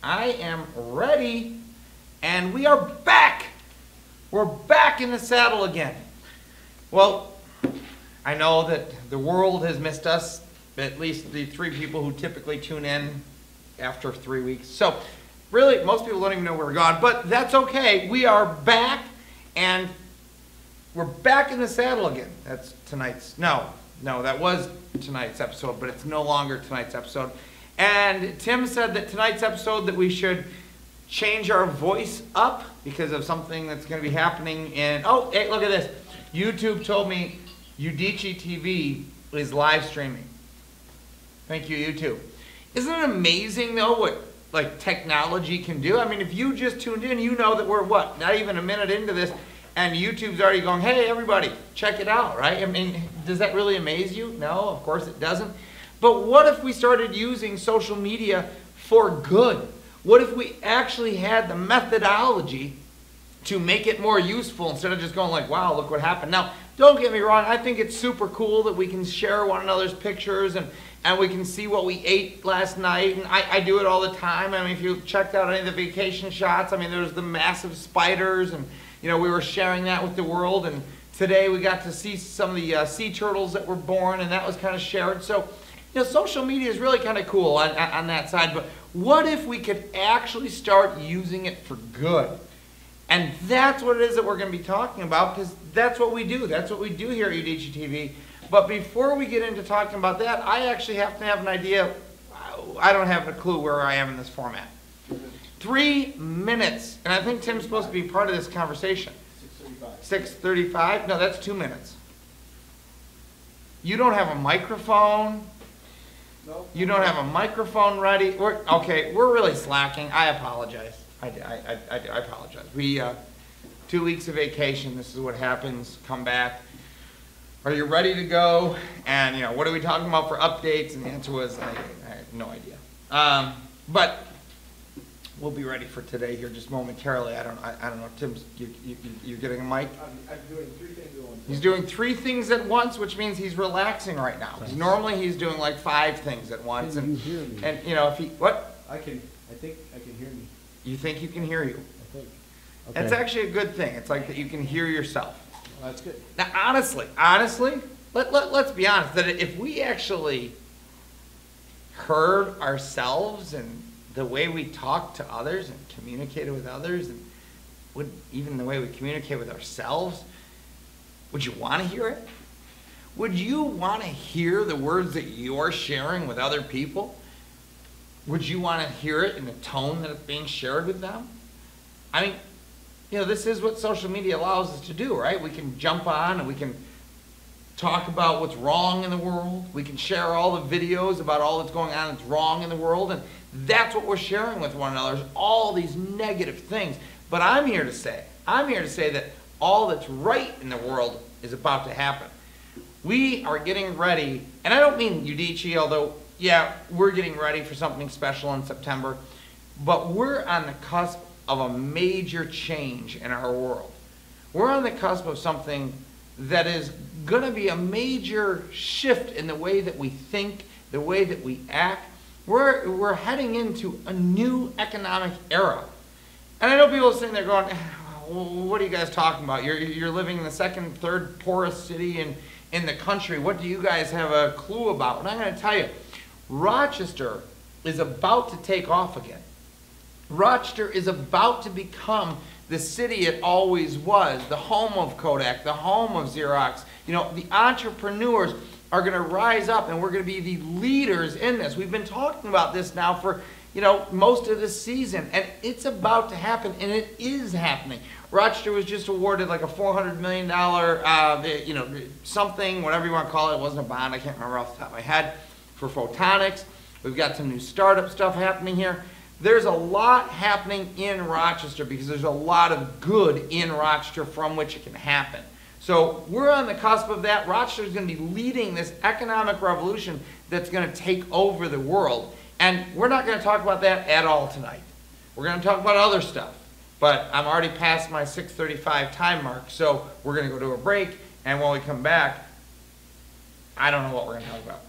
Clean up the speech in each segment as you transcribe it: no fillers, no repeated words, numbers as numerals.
I am ready, and we are back. We're back in the saddle again. Well, I know that the world has missed us, at least the 3 people who typically tune in after 3 weeks. So really, most people don't even know where we're gone, but that's okay. We are back, and we're back in the saddle again. That's tonight's, no, that was tonight's episode, but it's no longer tonight's episode. And Tim said that tonight's episode that we should change our voice up because of something that's going to be happening in, oh, hey, look at this. YouTube told me Udicci.TV is live streaming. Thank you, YouTube. Isn't it amazing, though, what like technology can do? I mean, if you just tuned in, you know that we're, what, not even a minute into this, and YouTube's already going, hey, everybody, check it out, right? I mean, does that really amaze you? No, of course it doesn't. But what if we started using social media for good? What if we actually had the methodology to make it more useful instead of just going like, wow, look what happened. Now, don't get me wrong, I think it's super cool that we can share one another's pictures and we can see what we ate last night, and I do it all the time. I mean, if you checked out any of the vacation shots, I mean, there's the massive spiders, and you know, we were sharing that with the world, and today we got to see some of the sea turtles that were born, and that was kind of shared. So, you know, social media is really kind of cool on that side, but what if we could actually start using it for good? And that's what it is that we're going to be talking about, because that's what we do. That's what we do here at Udicci.TV. But before we get into talking about that, I actually have to have an idea. I don't have a clue where I am in this format. 3 minutes. And I think Tim's supposed to be part of this conversation. 6:35. 6:35? No, that's 2 minutes. You don't have a microphone. Nope. You don't have a microphone ready. We're really slacking. I apologize. I apologize. We 2 weeks of vacation. This is what happens. Come back. Are you ready to go? And you know, what are we talking about for updates? And the answer was I have no idea. But we'll be ready for today here just momentarily. I don't know. Tim's you're getting a mic. I'm doing 3 things at once. He's doing 3 things at once, which means he's relaxing right now. Normally he's doing like 5 things at once. Can you hear me? And you know, if he what? I think I can hear me. You think you can hear you? I think. Okay. That's actually a good thing. It's like that you can hear yourself. Well, that's good. Now, honestly, let's be honest, that if we actually heard ourselves and the way we talk to others and communicated with others, and even the way we communicate with ourselves, would you want to hear it? Would you want to hear the words that you're sharing with other people? Would you want to hear it in the tone that it's being shared with them? I mean, you know, this is what social media allows us to do, right? We can jump on and we can talk about what's wrong in the world. We can share all the videos about all that's going on that's wrong in the world. And that's what we're sharing with one another, is all these negative things. But I'm here to say that all that's right in the world is about to happen. We are getting ready, and I don't mean Udicci, although, yeah, we're getting ready for something special in September, but we're on the cusp of a major change in our world. We're on the cusp of something that is going to be a major shift in the way that we think, the way that we act. We're heading into a new economic era. And I know people are sitting there going, what are you guys talking about? You're living in the 2nd, 3rd poorest city in the country. What do you guys have a clue about? And I'm going to tell you, Rochester is about to take off again. Rochester is about to become the city it always was, the home of Kodak, the home of Xerox. You know, the entrepreneurs are going to rise up, and we're going to be the leaders in this. We've been talking about this now for, you know, most of this season, and it's about to happen, and it is happening. Rochester was just awarded like a $400 million, you know, something, whatever you want to call it. It wasn't a bond, I can't remember off the top of my head, for photonics. We've got some new startup stuff happening here. There's a lot happening in Rochester because there's a lot of good in Rochester from which it can happen. So we're on the cusp of that. Rochester is going to be leading this economic revolution that's going to take over the world. And we're not going to talk about that at all tonight. We're going to talk about other stuff. But I'm already past my 6:35 time mark, so we're going to go to a break. And when we come back, I don't know what we're going to talk about.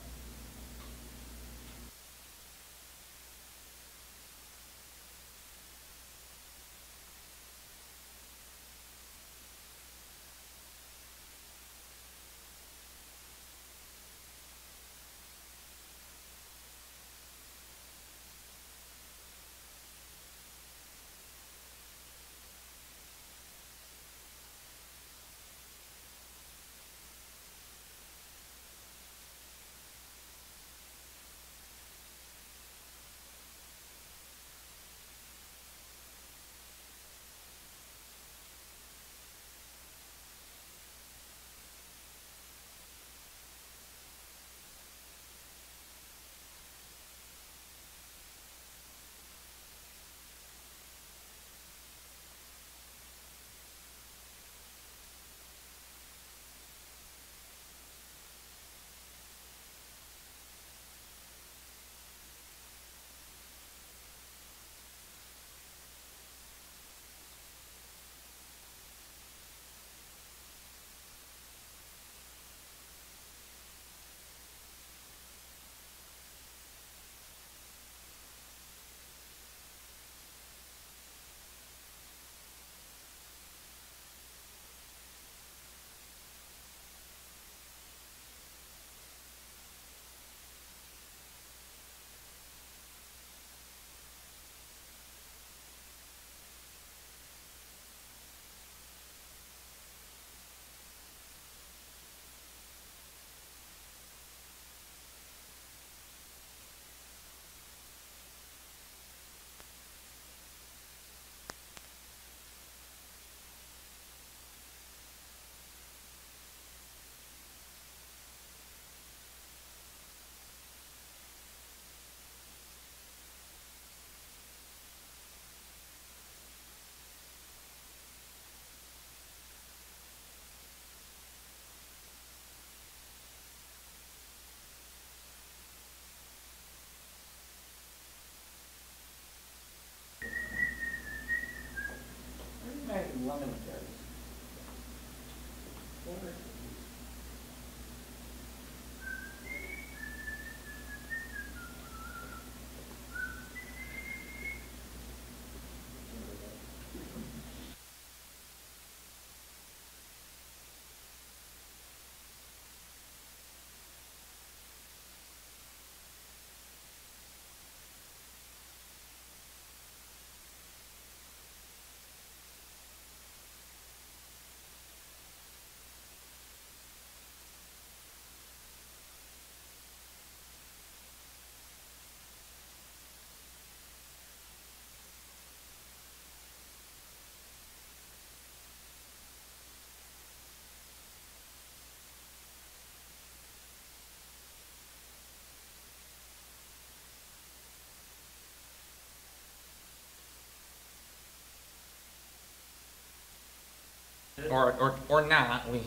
or not. We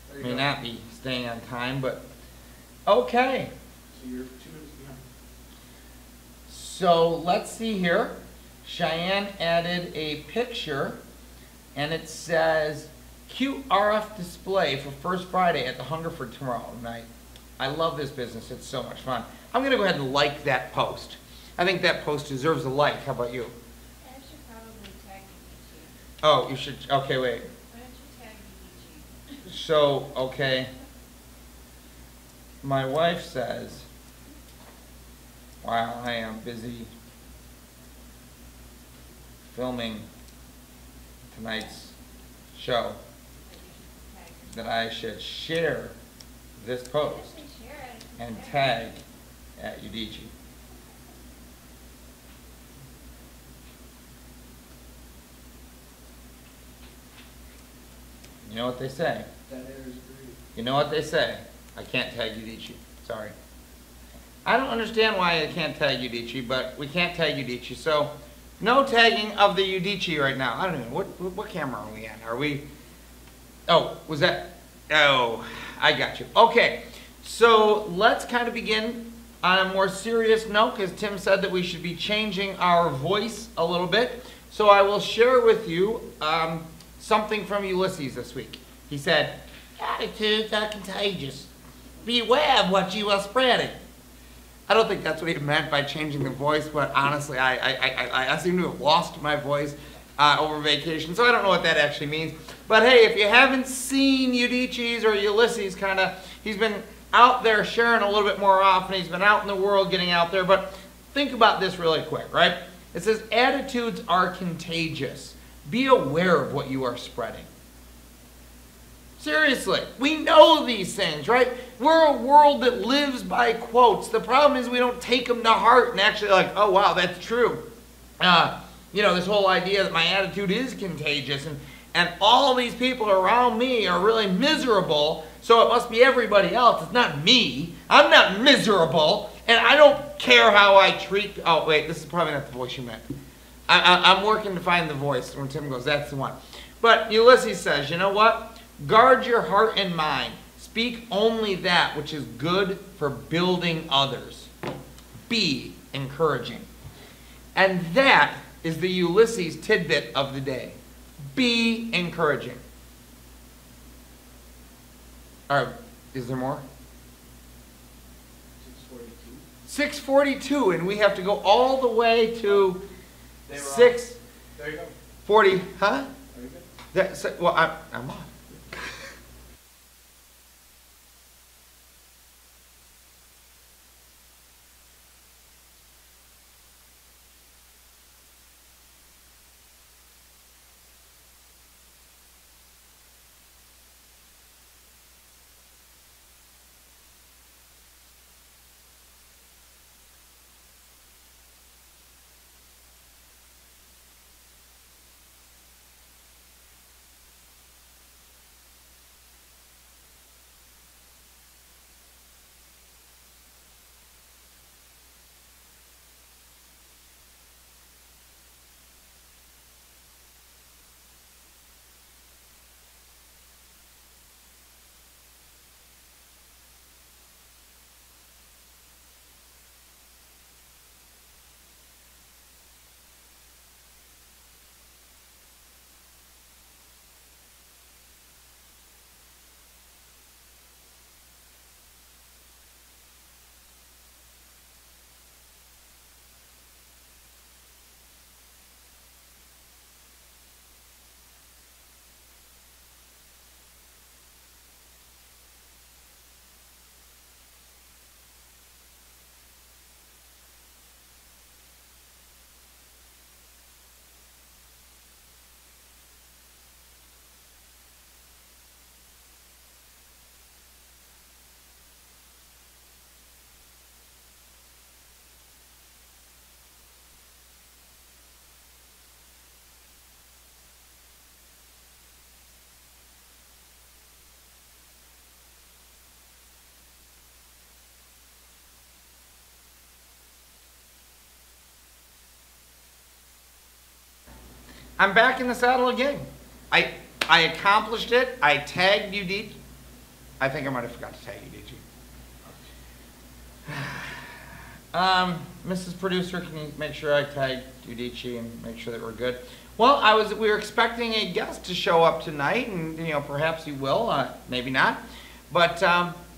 There you may go. not be staying on time, but okay. So you're 2 minutes behind. So let's see here. Cheyenne added a picture, and it says, cute RF display for First Friday at the Hungerford tomorrow night. I love this business. It's so much fun. I'm going to go ahead and like that post. I think that post deserves a like. How about you? I should probably tag Udicci. Oh, you should. Okay, wait. Why don't you tag Udicci? So, okay. My wife says, wow, I am busy filming tonight's show, that I should share this post Actually, share it. and tag at Udicci. You know what they say? That air is great. You know what they say? I can't tag Udicci. Sorry. I don't understand why I can't tag Udicci, but we can't tag Udicci. So, no tagging of the Udicci right now. I don't even know. What camera are we on? Are we... Oh, was that... Oh, I got you. Okay. So, let's kind of begin on a more serious note, because Tim said that we should be changing our voice a little bit. So, I will share with you something from Ulysses this week. He said, attitudes are contagious. Beware of what you are spreading. I don't think that's what he meant by changing the voice, but honestly, I seem to have lost my voice over vacation, so I don't know what that actually means. But hey, if you haven't seen Udicci's or Ulysses, he's been out there sharing a little bit more often. He's been out in the world getting out there, but think about this really quick, right? It says, attitudes are contagious. Be aware of what you are spreading. Seriously, we know these things, right? We're a world that lives by quotes. The problem is we don't take them to heart and actually like, oh wow, that's true. You know, this whole idea that my attitude is contagious and all these people around me are really miserable, so it must be everybody else. It's not me. I'm not miserable, and I don't care how I treat... Oh, wait, this is probably not the voice you meant. I'm working to find the voice when Tim goes, that's the one. But Ulysses says, you know what? Guard your heart and mind. Speak only that which is good for building others. Be encouraging. And that is the Ulysses tidbit of the day. Be encouraging. All right, is there more? 6:42. 6:42, and we have to go all the way to They were 6:40. There you go. Huh? Are you good? Well, I'm off. I'm back in the saddle again. I accomplished it. I tagged Udicci. I think I might have forgot to tag Udicci. Mrs. Producer, can you make sure I tag Udicci and make sure that we're good? Well, we were expecting a guest to show up tonight, and perhaps he will, maybe not. But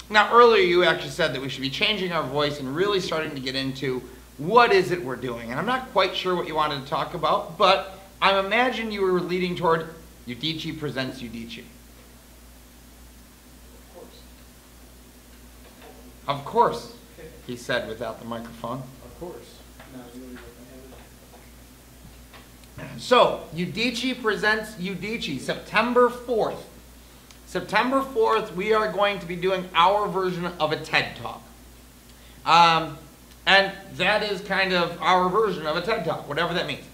now earlier you actually said that we should be changing our voice and really starting to get into what is it we're doing. And I'm not quite sure what you wanted to talk about, but I imagine you were leading toward Udicci presents Udicci. Of course, he said without the microphone. Of course. No, you don't have it. So, Udicci presents Udicci, September 4th. September 4th, we are going to be doing our version of a TED Talk. And that is kind of our version of a TED Talk, whatever that means.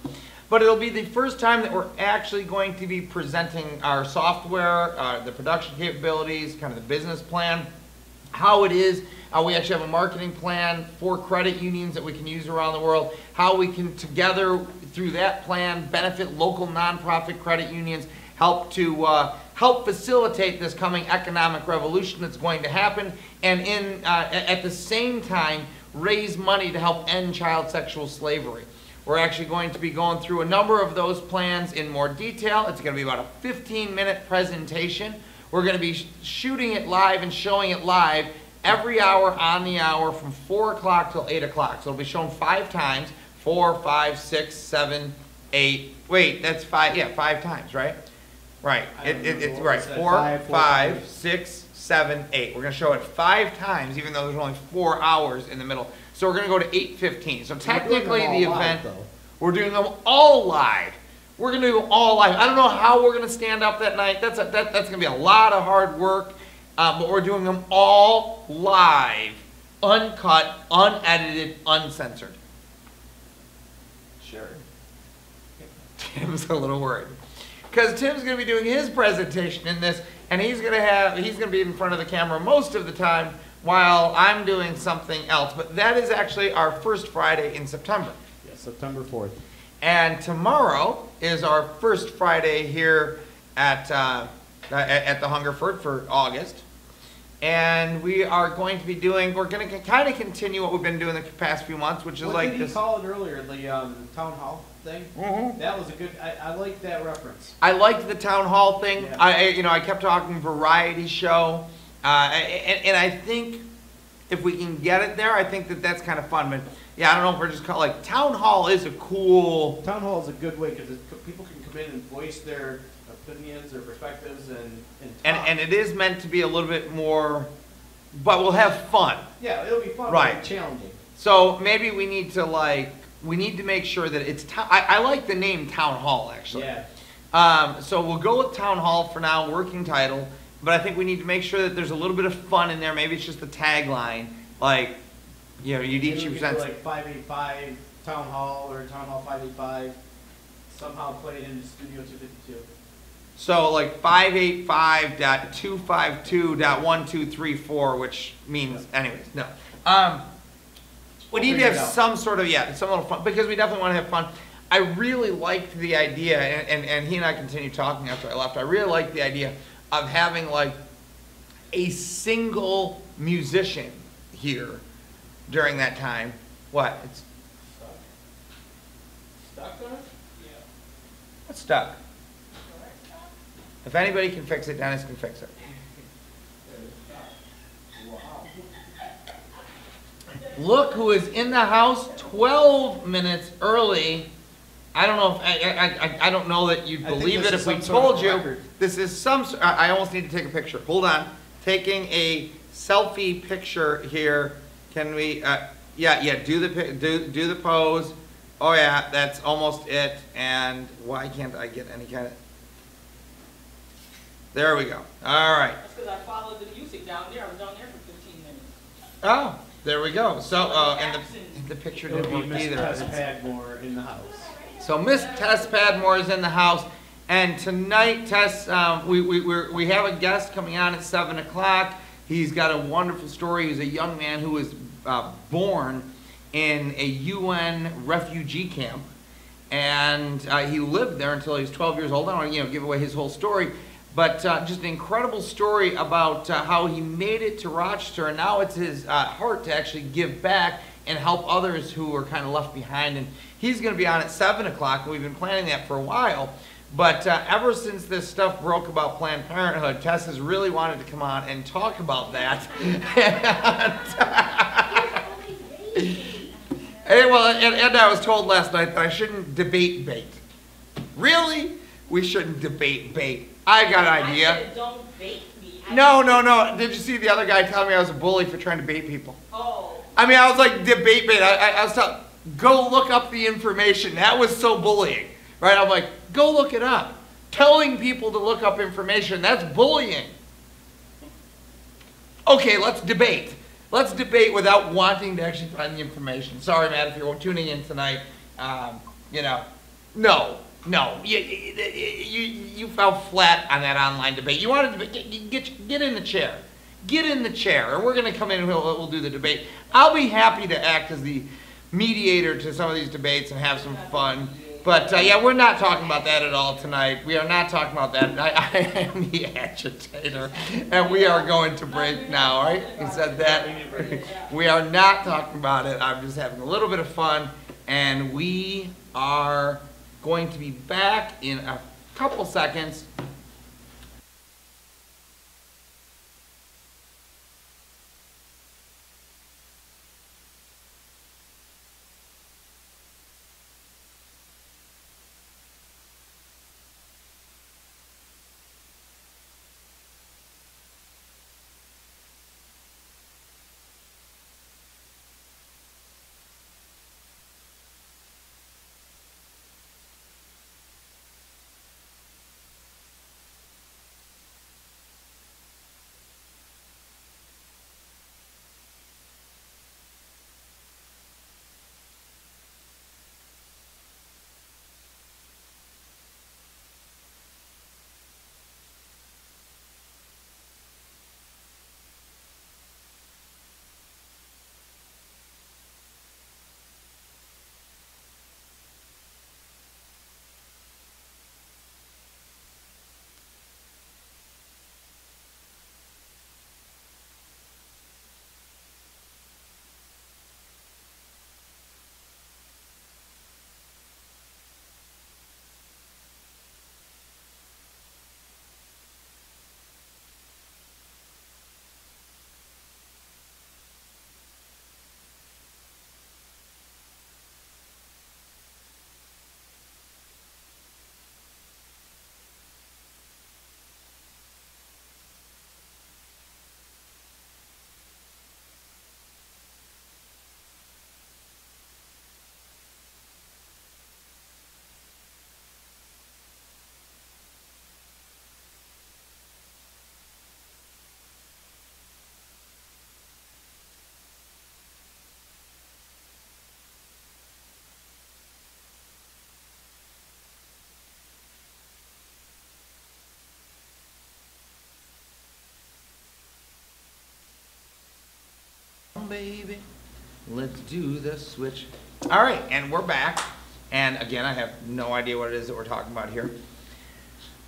But it'll be the first time that we're actually going to be presenting our software, the production capabilities, kind of the business plan, how it is. We actually have a marketing plan for credit unions that we can use around the world, how we can together, through that plan, benefit local nonprofit credit unions, help facilitate this coming economic revolution that's going to happen, and at the same time, raise money to help end child sexual slavery. We're actually going to be going through a number of those plans in more detail. It's going to be about a 15-minute presentation. We're going to be shooting it live and showing it live every hour on the hour from 4 o'clock till 8 o'clock. So it'll be shown 5 times, 4, 5, 6, 7, 8. Wait, that's 5, yeah, 5 times, right? Right, it's right, 4, 5, 6, 7, 8. We're going to show it 5 times, even though there's only 4 hours in the middle. So we're going to go to 8:15. So technically the event, we're doing them all live. We're going to do them all live. I don't know how we're going to stand up that night. That's going to be a lot of hard work. But we're doing them all live, uncut, unedited, uncensored. Sure. Tim's a little worried. Because Tim's going to be doing his presentation in this, and he's going to be in front of the camera most of the time while I'm doing something else. But that is actually our first Friday in September. Yes, September 4th. And tomorrow is our first Friday here at the Hungerford for August. And we are going to be doing, we're going to kind of continue what we've been doing the past few months, which is what like did this. he call it earlier, the town hall thing? Mm-hmm. That was a good, I like that reference. I liked the town hall thing. Yeah. I kept talking variety show. And I think if we can get it there, I think that that's kind of fun. But yeah, I don't know if we're just called, like, town hall is a cool. Town hall is a good way because people can come in and voice their opinions or perspectives and it is meant to be a little bit more, but we'll have fun. yeah, it'll be fun, Right. but challenging. So maybe we need to make sure that it's I like the name town hall actually. Yeah. So we'll go with town hall for now, working title, but I think we need to make sure that there's a little bit of fun in there. Maybe it's just the tagline, like, Udicci presents. Like 585 town hall or town hall 585 somehow play it into Studio 252. So like 585.252.1234, which means, anyways, no. We need to have some sort of, some little fun, because we definitely want to have fun. I really liked the idea, and he and I continued talking after I left. I really liked the idea of having like a single musician here during that time. What? It's Stuck on it? Yeah. what's stuck? If anybody can fix it, Dennis can fix it. Look who is in the house 12 minutes early. I don't know if I don't know that you'd I think believe this it is if we some sort of told you. record. This is some. I almost need to take a picture. Hold on. Taking a selfie picture here. Can we? Yeah. Do the pose. Oh yeah, that's almost it. And why can't I get any kind of? There we go. All right. That's because I followed the music down there. I was down there for 15 minutes. Oh, there we go. So, and the picture It'll didn't be work Miss either. Tess Padmore in the house. So Miss Tess Padmore is in the house, and tonight, Tess, we have a guest coming on at 7 o'clock. He's got a wonderful story. He's a young man who was born in a UN refugee camp, and he lived there until he was 12 years old. I don't want to give away his whole story, But just an incredible story about how he made it to Rochester, and now it's his heart to actually give back and help others who are kind of left behind. And he's going to be on at 7 o'clock, and we've been planning that for a while. But ever since this stuff broke about Planned Parenthood, Tess has really wanted to come on and talk about that. And I was told last night that I shouldn't debate bait. Really? We shouldn't debate bait. I got an idea. I said, don't bait me. No. Did you see the other guy tell me I was a bully for trying to bait people? Oh. I mean, I was like, debate bait. I was telling, go look up the information. That was so bullying, right? I'm like, go look it up. Telling people to look up information, that's bullying. Okay, let's debate. Let's debate without wanting to actually find the information. Sorry, Matt, if you're tuning in tonight, no. You fell flat on that online debate. You wanted to get in the chair. Get in the chair, or we're going to come in and we'll do the debate. I'll be happy to act as the mediator to some of these debates and have some fun. But yeah, we're not talking about that at all tonight. We are not talking about that. I am the agitator, and we are going to break now, right? He said that. We are not talking about it. I'm just having a little bit of fun, and we are going to be back in a couple seconds. Baby, let's do the switch. All right, and we're back. And again, I have no idea what it is that we're talking about here.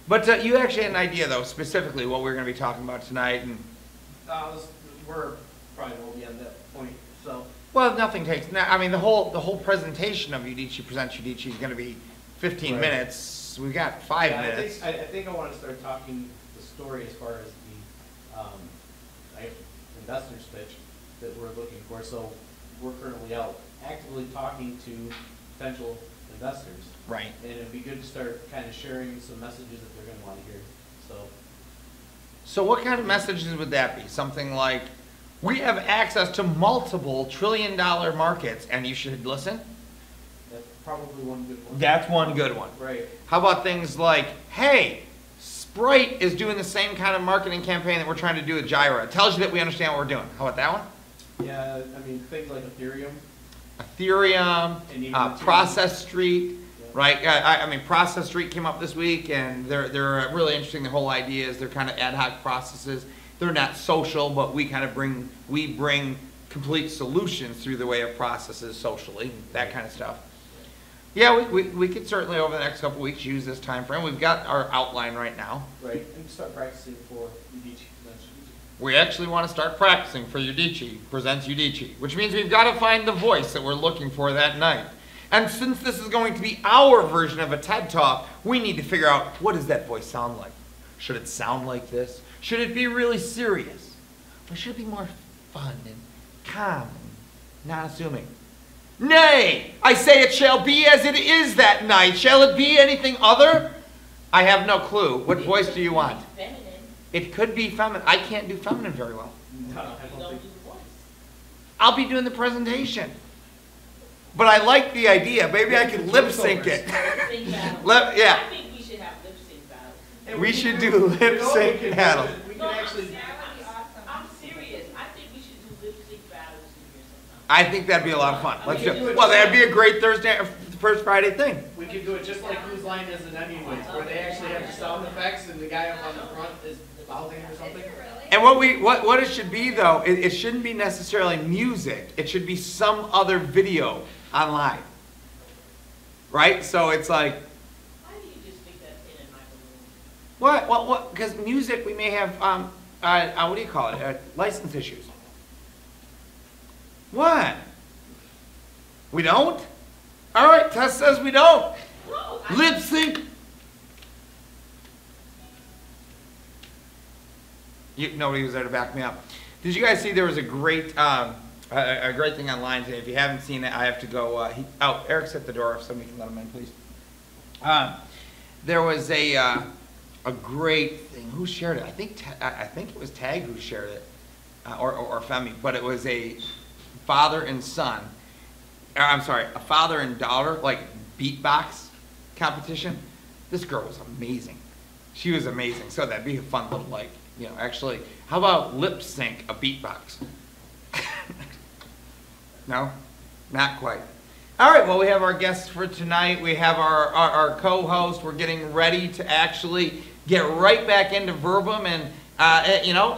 But you actually had an idea, though, specifically what we're going to be talking about tonight. And We're probably will be at that point. So. Well, nothing takes. I mean, the whole presentation of Udicci Presents Udicci is going to be 15 minutes. We've got 5 minutes. I think I want to start talking the story as far as the investor's pitch that we're looking for. So we're currently out actively talking to potential investors. Right. And it'd be good to start kind of sharing some messages that they're going to want to hear. So what kind of messages would that be? Something like, we have access to multiple trillion-dollar markets, and you should listen? That's probably one good one. That's one good one. Right. How about things like, hey, Sprite is doing the same kind of marketing campaign that we're trying to do with Jira. It tells you that we understand what we're doing. How about that one? Yeah, I mean, things like Ethereum, And Process Street, right? I mean, Process Street came up this week, and they're really interesting. The whole idea is they're kind of ad hoc processes. They're not social, but we bring complete solutions through the way of processes socially, that kind of stuff. Yeah, we could certainly over the next couple weeks use this time frame. We've got our outline right now. Right, and start practicing for Udicci convention. We actually want to start practicing for Udicci, presents Udicci, which means we've got to find the voice that we're looking for that night. And since this is going to be our version of a TED Talk, we need to figure out, what does that voice sound like? Should it sound like this? Should it be really serious? Or should it be more fun and calm and not assuming? Nay, I say it shall be as it is that night. Shall it be anything other? I have no clue. What voice do you want? Feminine. It could be feminine. I can't do feminine very well. No, I You don't don't think. do the voice. I'll be doing the presentation. But I like the idea. Maybe I could lip sync it. Lip sync battle. Yeah. I think we should have lip sync battle. Hey, We can should do- do lip you know, we sync can do battle. it. We can actually, That would be awesome. I'm serious. I think we should do lip sync battles in here sometime. I think that'd be a lot of fun. Let's We do can do it. it Well, just that'd be like- a great Thursday, first Friday thing. we can do it just like Whose Line Is It Anyways, where they actually have the sound effects and the guy up on the front is mouthing or Is something. it really? And what it should be though, it shouldn't be necessarily music. It should be some other video online. Right? So it's like, Why do you just stick that pin in my balloon? what? Because music, we may have, what do you call it? License issues. What? We don't? All right, Tess says we don't. No, Lip sync. Nobody was there to back me up. Did you guys see there was a great thing online today? If you haven't seen it, I have to go. Eric's at the door. If somebody can let him in, please. There was a great thing. Who shared it? I think it was Tag who shared it, or Femi. But it was a father and son. I'm sorry, a father and daughter like beatbox competition. This girl was amazing. She was amazing. So that'd be a fun little actually, how about lip sync a beatbox? No? Not quite. All right, well, we have our guests for tonight. We have our co-host. We're getting ready to actually get right back into Verbum. And,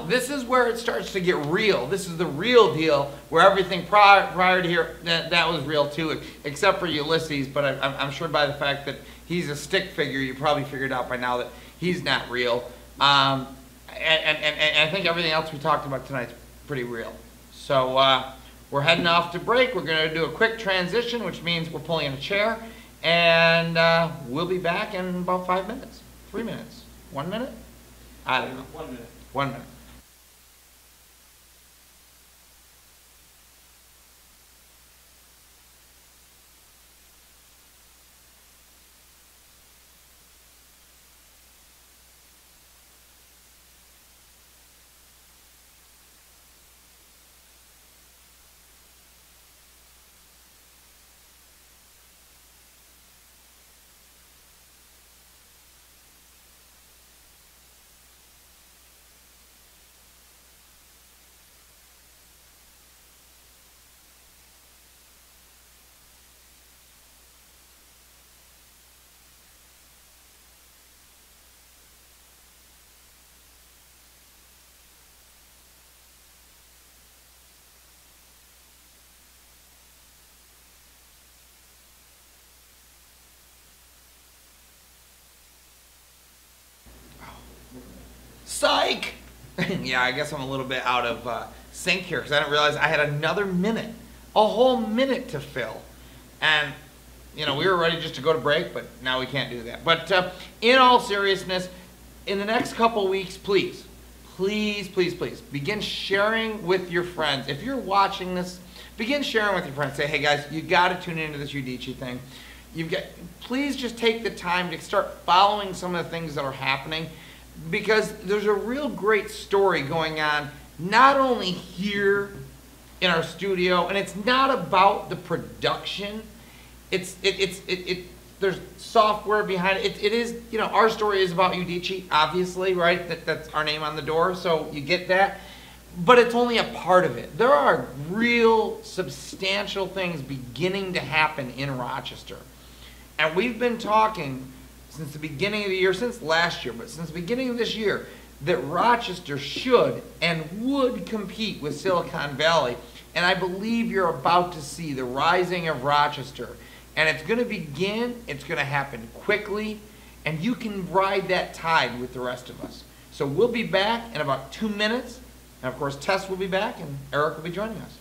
this is where it starts to get real. This is the real deal, where everything prior to here, that was real too, except for Ulysses. But I'm sure by the fact that he's a stick figure, you probably figured out by now that he's not real. And I think everything else we talked about tonight's pretty real. So we're heading off to break. We're going to do a quick transition, which means we're pulling in a chair. And we'll be back in about 5 minutes, 3 minutes, 1 minute? I don't know. 1 minute. 1 minute. Psych! Yeah, I guess I'm a little bit out of sync here because I didn't realize I had another minute, a whole minute to fill. And, we were ready just to go to break, but now we can't do that. But in all seriousness, in the next couple weeks, please, begin sharing with your friends. If you're watching this, begin sharing with your friends. Say, hey guys, you got to tune into this Udicci thing. Please just take the time to start following some of the things that are happening, because there's a real great story going on, not only here in our studio, and it's not about the production. There's software behind it. It is, our story is about Udicci, obviously, right? That's our name on the door, so you get that. But it's only a part of it. There are real substantial things beginning to happen in Rochester. And we've been talking since the beginning of the year, since last year, but since the beginning of this year, that Rochester should and would compete with Silicon Valley. And I believe you're about to see the rising of Rochester And it's going to begin, it's going to happen quickly, and you can ride that tide with the rest of us. So we'll be back in about 2 minutes. And of course, Tess will be back, and Eric will be joining us.